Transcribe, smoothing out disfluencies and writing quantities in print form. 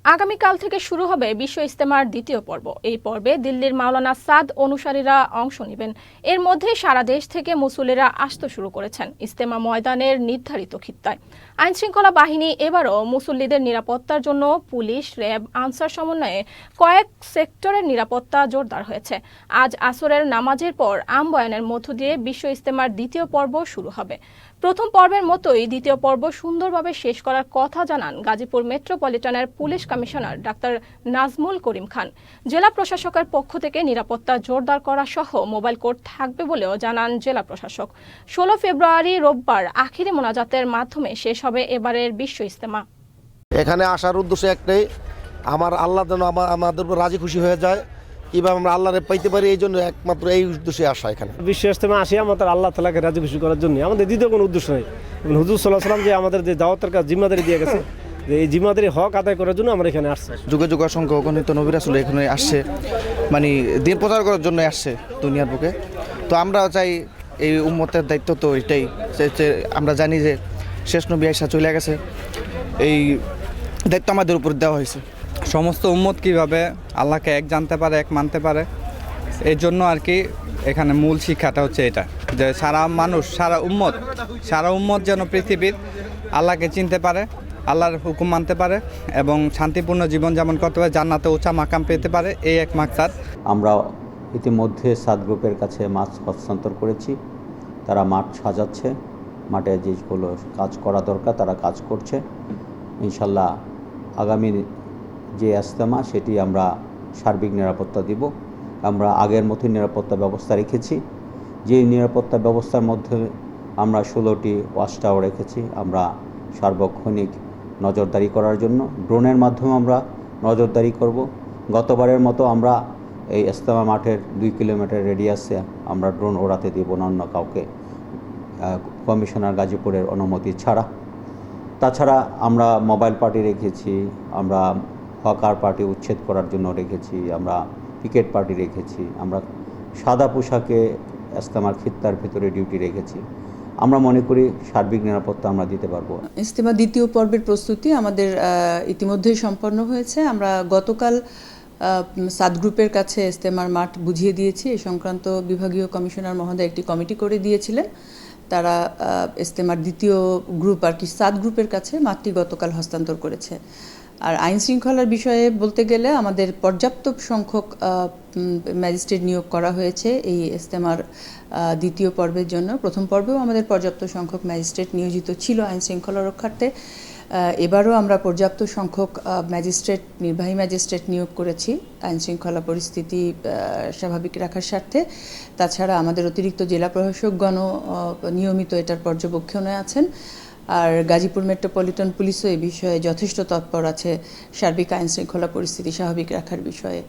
আগামীকাল থেকে শুরু হবে বিশ্ব ইজতেমার দ্বিতীয় পর্ব। এই পর্বে দিল্লির মাওলানা সাদ অনুসারীরা অংশ নেবেন। এর মধ্যে সারা দেশ থেকে মুসল্লিরা আসতে শুরু করেছেন ইজতেমা ময়দানের নির্ধারিত খিত্তায়। আইনশৃঙ্খলা বাহিনী এবারও মুসল্লিদের নিরাপত্তার জন্য পুলিশ, র্যাব, আনসার সমন্বয়ে কয়েক সেক্টরের নিরাপত্তা জোরদার হয়েছে। আজ আসরের নামাজের পর আমবয়ানের মধ্য দিয়ে বিশ্ব ইজতেমার দ্বিতীয় পর্ব শুরু হবে। প্রথম পর্বের মতোই দ্বিতীয় পর্ব সুন্দরভাবে শেষ করার কথা জানান গাজীপুর মেট্রোপলিটনের পুলিশ কমিশনার ডাক্তার নাজমুল করিম খান। জেলা প্রশাসকের পক্ষ থেকে নিরাপত্তা জোরদার করা সহ মোবাইল কোর্ট থাকবে বলেও জানান জেলা প্রশাসক। 16 ফেব্রুয়ারি রোববার আখিরি মোনাজাতের মাধ্যমে শেষ হবে এবারের বিশ্ব ইজতেমা। এখানে আসার উদ্দেশ্য একটাই, আমার আল্লাহ যেন আমাদের উপর রাজি খুশি হয়ে যায়, কিভাবে আমরা আল্লাহরে পাইতে পারি, এই জন্য একমাত্র এই উদ্দেশ্যে আসা। এখানে বিশ্ব ইজতেমা আসি আমাদের আল্লাহ তাআলাকে রাজি খুশি করার জন্য, আমাদের দ্বিতীয় কোনো উদ্দেশ্য নেই। হুজুর সাল্লাল্লাহু আলাইহি ওয়াসাল্লাম যে আমাদের যে দাওয়াতের কাজ জিম্মাদারি দিয়ে গেছে, যে এই জিম্মাদারি হক আদায় করার জন্য আমরা এখানে আসছি। যুগে যুগে অসংখ্য অগণিত নবী রাসূল এখানে আসছে, মানে দিন প্রচার করার জন্য আসছে দুনিয়ার বুকে। তো আমরা চাই, এই উম্মতের দায়িত্ব তো এটাই, আমরা জানি যে শেষ নবী আইসা চলে গেছে, এই দায়িত্ব আমাদের উপর দেওয়া হয়েছে। সমস্ত উম্মত কীভাবে আল্লাহকে এক জানতে পারে, এক মানতে পারে, এই জন্য আর কি এখানে মূল শিক্ষাটা হচ্ছে এটা, যে সারা মানুষ, সারা উম্মত যেন পৃথিবীর আল্লাহকে চিনতে পারে, আল্লাহর হুকুম মানতে পারে এবং শান্তিপূর্ণ জীবনযাপন করতে পারে, জান্নাতে উঁচা মাকাম পেতে পারে, এই এক মাকসাদ। আমরা ইতিমধ্যে সাদ গ্রুপের কাছে মাঠ হস্তান্তর করেছি। তারা মাঠ সাজাচ্ছে, মাঠে যেগুলো কাজ করা দরকার তারা কাজ করছে। ইনশাল্লাহ আগামী যে ইজতেমা সেটি আমরা সার্বিক নিরাপত্তা দিব। আমরা আগের মতোই নিরাপত্তা ব্যবস্থা রেখেছি। যে নিরাপত্তা ব্যবস্থার মধ্যে আমরা 16টি ওয়াচ টাওয়ার রেখেছি, আমরা সার্বক্ষণিক নজরদারি করার জন্য ড্রোনের মাধ্যমে আমরা নজরদারি করব। গতবারের মতো আমরা এই ইজতেমা মাঠের 2 কিলোমিটার রেডিয়াসে আমরা ড্রোন ওড়াতে দেব না অন্য কাউকে, কমিশনার গাজীপুরের অনুমতি ছাড়া। তাছাড়া আমরা মোবাইল পার্টি রেখেছি, আমরা হকার পার্টি উচ্ছেদ করার জন্য রেখেছি, আমরা পিকেট পার্টি রেখেছি, আমরা সাদা পোশাকে ইজতেমার খিত্তার ভিতরে ডিউটি রেখেছি। আমরা মনে করি সার্বিক নিরাপত্তা আমরা দিতে পারবো। ইজতেমা দ্বিতীয় পর্বের প্রস্তুতি আমাদের ইতিমধ্যেই সম্পন্ন হয়েছে। আমরা গতকাল সাদ গ্রুপের কাছে ইজতেমার মাঠ বুঝিয়ে দিয়েছি। এই সংক্রান্ত বিভাগীয় কমিশনার মহোদয় একটি কমিটি করে দিয়েছিলেন। তারা ইজতেমার দ্বিতীয় গ্রুপ আর কি সাদ গ্রুপের কাছে মাঠটি গতকাল হস্তান্তর করেছে। আর আইন শৃঙ্খলার বিষয়ে বলতে গেলে আমাদের পর্যাপ্ত সংখ্যক ম্যাজিস্ট্রেট নিয়োগ করা হয়েছে এই ইজতেমার দ্বিতীয় পর্বের জন্য। প্রথম পর্বেও আমাদের পর্যাপ্ত সংখ্যক ম্যাজিস্ট্রেট নিয়োজিত ছিল আইন শৃঙ্খলা রক্ষার্থে। এবারও আমরা পর্যাপ্ত সংখ্যক নির্বাহী ম্যাজিস্ট্রেট নিয়োগ করেছি আইন শৃঙ্খলা পরিস্থিতি স্বাভাবিক রাখার স্বার্থে। তাছাড়া আমাদের অতিরিক্ত জেলা প্রশাসকগণ নিয়মিত এটার পর্যবেক্ষণে আছেন। আর গাজীপুর মেট্রোপলিটন পুলিশও এই বিষয়ে যথেষ্ট তৎপর আছে সার্বিক আইন শৃঙ্খলা পরিস্থিতি স্বাভাবিক রাখার বিষয়ে।